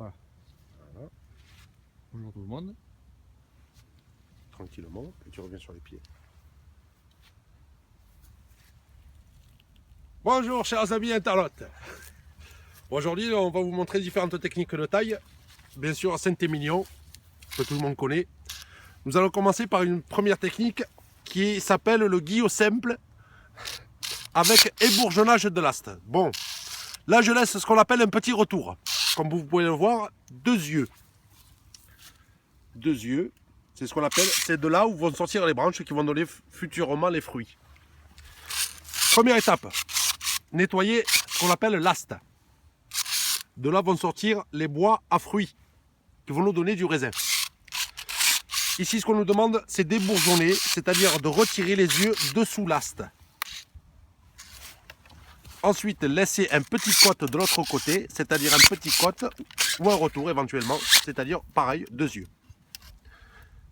Voilà. Voilà. Bonjour tout le monde. Tranquillement, et tu reviens sur les pieds. Bonjour chers amis internautes. Aujourd'hui on va vous montrer différentes techniques de taille. Bien sûr Saint-Émilion, que tout le monde connaît. Nous allons commencer par une première technique qui s'appelle le guillot simple avec ébourgeonnage de l'aste. Bon, là je laisse ce qu'on appelle un petit retour. Comme vous pouvez le voir, deux yeux. Deux yeux, c'est ce qu'on appelle, c'est de là où vont sortir les branches qui vont donner futurement les fruits. Première étape, nettoyer ce qu'on appelle l'aste. De là vont sortir les bois à fruits qui vont nous donner du raisin. Ici, ce qu'on nous demande, c'est d'ébourgeonner, c'est-à-dire de retirer les yeux dessous l'aste. Ensuite, laisser un petit côte de l'autre côté, c'est-à-dire un petit côte ou un retour éventuellement, c'est-à-dire pareil, deux yeux.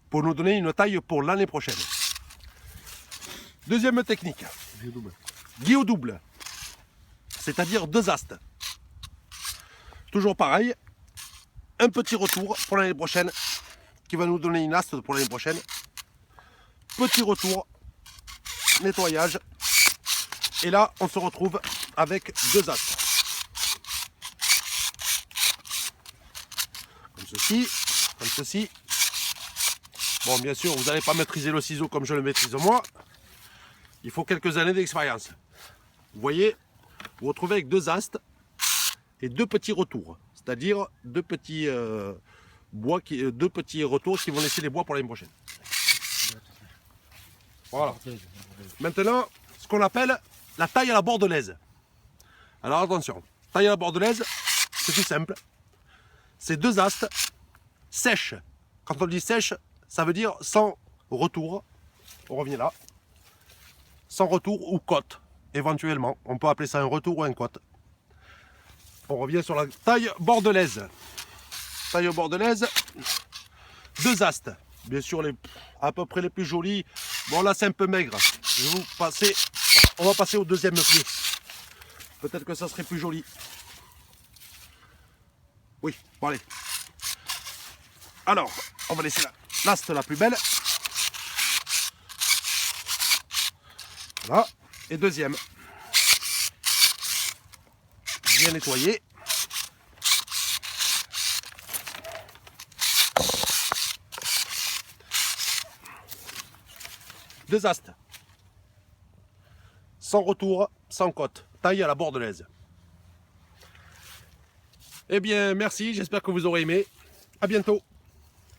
Pour nous donner une taille pour l'année prochaine. Deuxième technique, guillot double, c'est-à-dire deux astes. Toujours pareil, un petit retour pour l'année prochaine, qui va nous donner une aste pour l'année prochaine. Petit retour, nettoyage, et là on se retrouve avec deux astes. Comme ceci, comme ceci. Bon, bien sûr, vous n'allez pas maîtriser le ciseau comme je le maîtrise moi. Il faut quelques années d'expérience. Vous voyez, vous vous retrouvez avec deux astes et deux petits retours. C'est-à-dire deux petits deux petits retours qui vont laisser les bois pour l'année prochaine. Voilà. Maintenant, ce qu'on appelle la taille à la bordelaise. Alors attention, taille à la bordelaise, c'est tout simple. C'est deux astes sèches. Quand on dit sèche, ça veut dire sans retour. On revient là. Sans retour ou côte, éventuellement. On peut appeler ça un retour ou un côte. On revient sur la taille bordelaise. Taille bordelaise, deux astes. Bien sûr, à peu près les plus jolis. Bon, là, c'est un peu maigre. On va passer au deuxième pied. Peut-être que ça serait plus joli. Oui, bon, allez. Alors, on va laisser l'aste la plus belle. Voilà. Et deuxième. Bien nettoyé. Deux astes. Sans retour, sans côte. Taille à la bordelaise. Eh bien, merci. J'espère que vous aurez aimé. À bientôt.